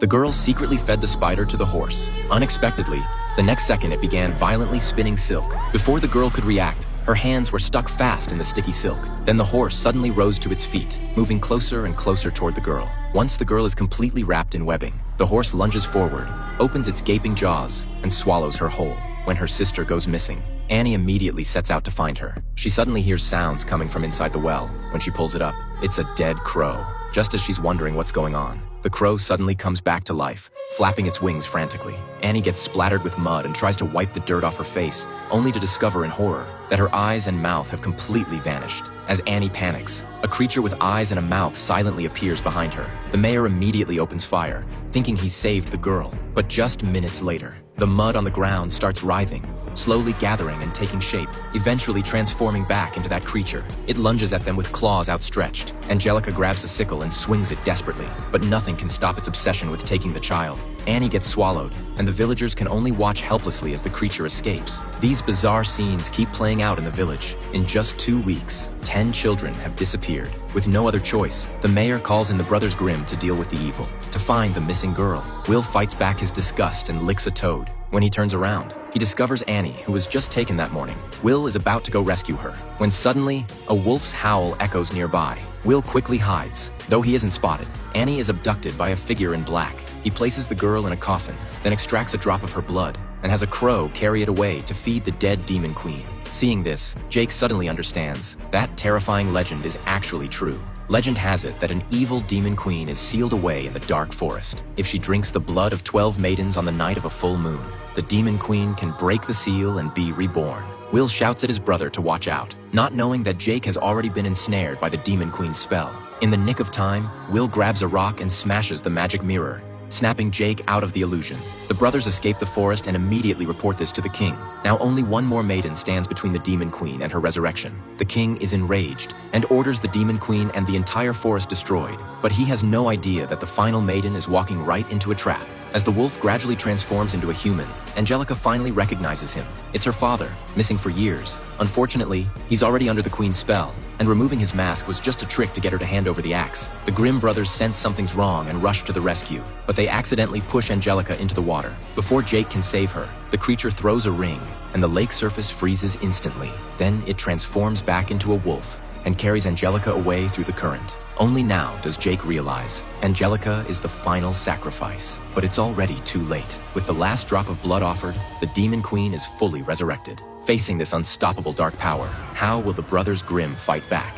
The girl secretly fed the spider to the horse. Unexpectedly, the next second it began violently spinning silk. Before the girl could react, her hands were stuck fast in the sticky silk. Then the horse suddenly rose to its feet, moving closer and closer toward the girl. Once the girl is completely wrapped in webbing, the horse lunges forward, opens its gaping jaws, and swallows her whole. When her sister goes missing, Annie immediately sets out to find her. She suddenly hears sounds coming from inside the well. When she pulls it up, it's a dead crow. Just as she's wondering what's going on, the crow suddenly comes back to life, flapping its wings frantically. Annie gets splattered with mud and tries to wipe the dirt off her face, only to discover in horror that her eyes and mouth have completely vanished. As Annie panics, a creature with eyes and a mouth silently appears behind her. The mayor immediately opens fire, thinking he's saved the girl. But just minutes later, the mud on the ground starts writhing, slowly gathering and taking shape, eventually transforming back into that creature. It lunges at them with claws outstretched. Angelica grabs a sickle and swings it desperately, but nothing can stop its obsession with taking the child. Annie gets swallowed, and the villagers can only watch helplessly as the creature escapes. These bizarre scenes keep playing out in the village. In just 2 weeks, 10 children have disappeared. With no other choice, the mayor calls in the Brothers Grimm to deal with the evil. To find the missing girl, Will fights back his disgust and licks a toad. When he turns around, he discovers Annie, who was just taken that morning. Will is about to go rescue her, when suddenly, a wolf's howl echoes nearby. Will quickly hides. Though he isn't spotted, Annie is abducted by a figure in black. He places the girl in a coffin, then extracts a drop of her blood, and has a crow carry it away to feed the dead demon queen. Seeing this, Jake suddenly understands that terrifying legend is actually true. Legend has it that an evil demon queen is sealed away in the dark forest. If she drinks the blood of 12 maidens on the night of a full moon, the demon queen can break the seal and be reborn. Will shouts at his brother to watch out, not knowing that Jake has already been ensnared by the demon queen's spell. In the nick of time, Will grabs a rock and smashes the magic mirror, snapping Jake out of the illusion. The brothers escape the forest and immediately report this to the king. Now only one more maiden stands between the demon queen and her resurrection. The king is enraged and orders the demon queen and the entire forest destroyed, but he has no idea that the final maiden is walking right into a trap. As the wolf gradually transforms into a human, Angelica finally recognizes him. It's her father, missing for years. Unfortunately, he's already under the queen's spell, and removing his mask was just a trick to get her to hand over the axe. The Grimm brothers sense something's wrong and rush to the rescue, but they accidentally push Angelica into the water. Before Jake can save her, the creature throws a ring, and the lake surface freezes instantly. Then it transforms back into a wolf and carries Angelica away through the current. Only now does Jake realize Angelica is the final sacrifice, but it's already too late. With the last drop of blood offered, the demon queen is fully resurrected. Facing this unstoppable dark power, how will the Brothers Grimm fight back?